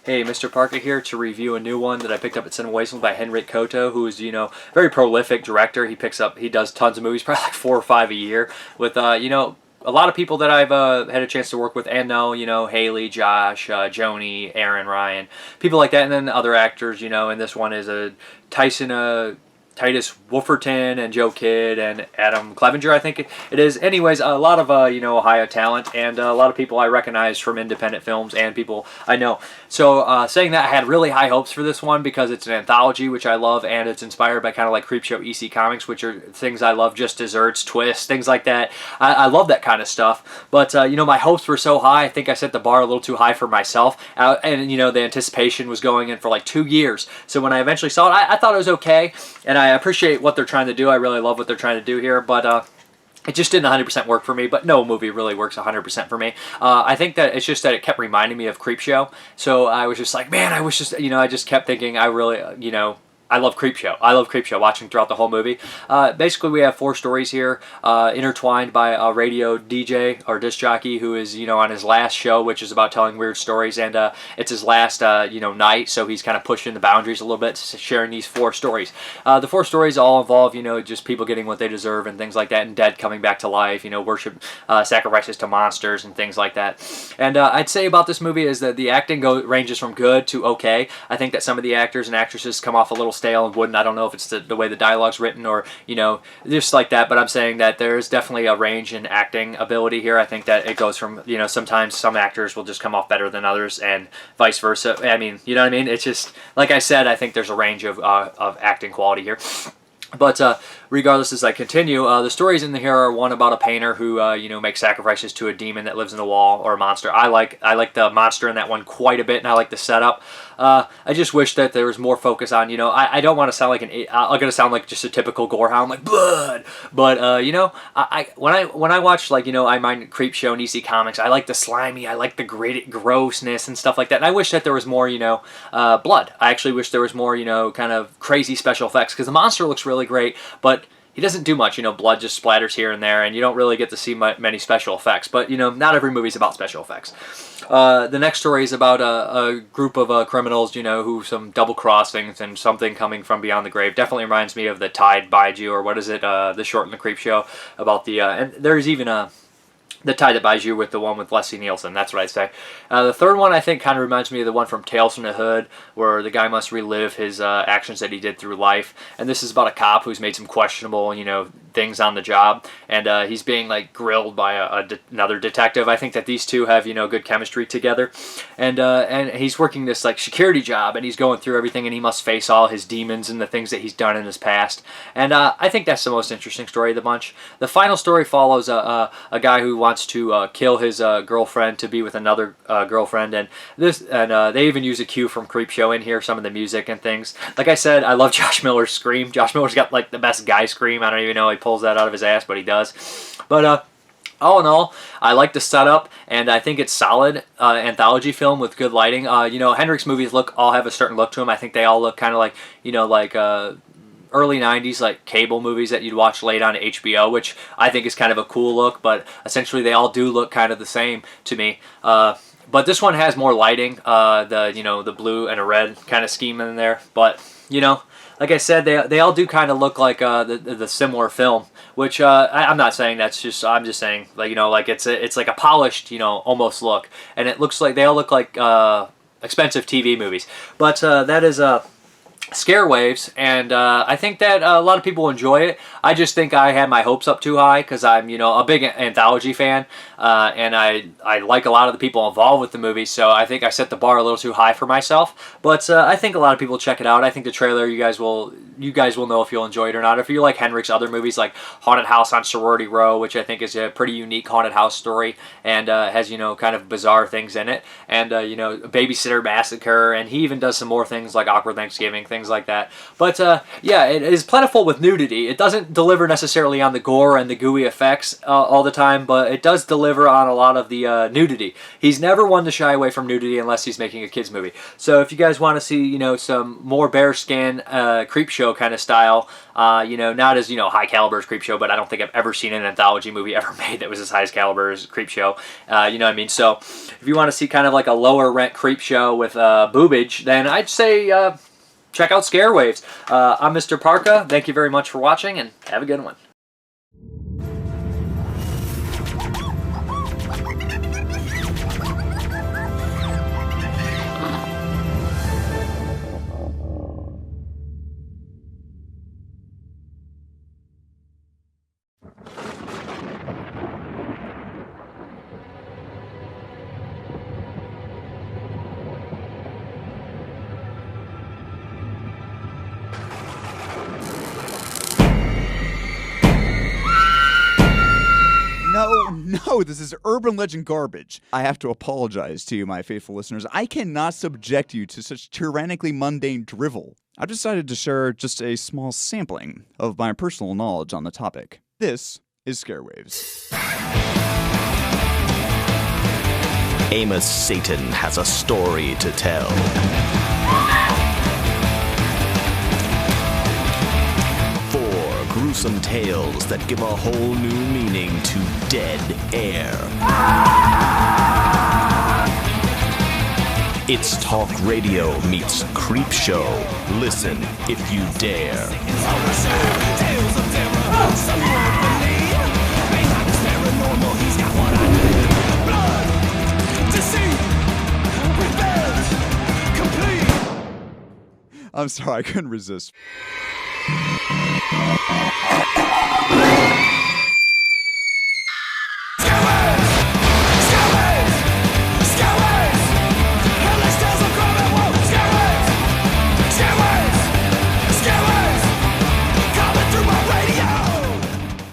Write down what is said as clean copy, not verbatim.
Hey, Mrparka here to review a new one that I picked up at Cinema Wasteland by Henrik Koto, who is, very prolific director. He does tons of movies, probably like 4 or 5 a year, with, a lot of people that I've had a chance to work with and know, Haley, Josh, Joni, Aaron, Ryan, people like that, and then other actors, and this one is a Titus Wolferton and Joe Kidd and Adam Clevenger, I think it is. Anyways, a lot of Ohio talent and a lot of people I recognize from independent films and people I know. So saying that, I had really high hopes for this one because it's an anthology, which I love, and it's inspired by kind of like Creepshow EC comics, which are things I love, just desserts, twists, things like that. I love that kind of stuff. But my hopes were so high. I think I set the bar a little too high for myself, and the anticipation was going in for like 2 years. So when I eventually saw it, I thought it was okay. And I appreciate what they're trying to do. I really love what they're trying to do here, but it just didn't 100% work for me. But no movie really works 100% for me. I think that it's just that it kept reminding me of Creepshow. So I was just like, man, I wish just, I just kept thinking I really, I love Creepshow. I love Creepshow, watching throughout the whole movie. Basically, we have 4 stories here, intertwined by a radio DJ or disc jockey who is, on his last show, which is about telling weird stories, and it's his last, night, so he's kind of pushing the boundaries a little bit, sharing these 4 stories. The 4 stories all involve, just people getting what they deserve and things like that, and dead coming back to life, worship, sacrifices to monsters and things like that. And I'd say about this movie is that the acting ranges from good to okay. I think that some of the actors and actresses come off a little stale and wooden. I don't know if it's the way the dialogue's written or, just like that, but I'm saying that there's definitely a range in acting ability here. I think that it goes from, sometimes some actors will just come off better than others and vice versa. I mean, you know what I mean? It's just, like I said, I think there's a range of acting quality here. But regardless, as I continue, the stories in here are one about a painter who, makes sacrifices to a demon that lives in a wall or a monster. I like the monster in that one quite a bit, and I like the setup. I just wish that there was more focus on, I don't want to sound like I'm gonna sound like just a typical gore hound, like blood. But when I watch I mind Creepshow and EC Comics, I like the slimy, I like the grossness and stuff like that. And I wish that there was more, blood. I actually wish there was more, kind of crazy special effects, because the monster looks really great, but he doesn't do much. Blood just splatters here and there, and you don't really get to see many special effects. But, not every movie's about special effects. The next story is about a group of criminals, who some double crossings and something coming from beyond the grave. Definitely reminds me of the Tide Baiju, or what is it, the short in the Creepshow, about the, and there's even the Tide That Buys You with the one with Leslie Nielsen. That's what I say. The third one, I think, kind of reminds me of the one from Tales from the Hood, where the guy must relive his actions that he did through life. And this is about a cop who's made some questionable, things on the job, and he's being grilled by another detective. I think that these two have good chemistry together, and he's working this security job, and he's going through everything, and he must face all his demons and the things that he's done in his past. And I think that's the most interesting story of the bunch. The final story follows a guy who wants to kill his girlfriend to be with another girlfriend, and they even use a cue from Creepshow in here, some of the music and things. Like I said, I love Josh Miller's scream. Josh Miller's got the best guy scream. I don't even know he pulls that out of his ass, but he does. But all in all, I like the setup, and I think it's solid anthology film with good lighting. Henrik's movies all have a certain look to them. I think they all look kind of like early 90s cable movies that you'd watch late on HBO, which I think is kind of a cool look, but essentially they all do look kind of the same to me. But this one has more lighting, the blue and a red kind of scheme in there, but like I said, they all do kind of look like the similar film, which I'm not saying that's just, I'm just saying it's like a polished almost look, and it looks like they all look like expensive TV movies. But that is Scarewaves, and I think that a lot of people enjoy it. I just think I had my hopes up too high because I'm a big anthology fan, and I like a lot of the people involved with the movie, so I think I set the bar a little too high for myself. But I think a lot of people check it out. I think the trailer, you guys will know if you'll enjoy it or not. If you like Henrik's other movies like Haunted House on Sorority Row, which I think is a pretty unique haunted house story, and has kind of bizarre things in it, and Babysitter Massacre, and he even does some more things like Awkward Thanksgiving, things like that. But yeah, it is plentiful with nudity. It doesn't deliver necessarily on the gore and the gooey effects all the time, but it does deliver on a lot of the nudity. He's never one to shy away from nudity unless he's making a kids movie. So if you guys want to see, you know, some more bare skin creep show kind of style, you know, not as, you know, high caliber as Creep Show, but I don't think I've ever seen an anthology movie ever made that was as high as caliber as Creep Show. You know what I mean? So if you want to see kind of like a lower rent Creep Show with boobage, then I'd say check out Scarewaves. I'm Mrparka. Thank you very much for watching, and have a good one. No, this is urban legend garbage. I have to apologize to you, my faithful listeners. I cannot subject you to such tyrannically mundane drivel. I've decided to share just a small sampling of my personal knowledge on the topic. This is Scarewaves. Amos Satan has a story to tell. Gruesome tales that give a whole new meaning to dead air. It's talk radio meets Creep Show. Listen if you dare. I'm sorry, I couldn't resist.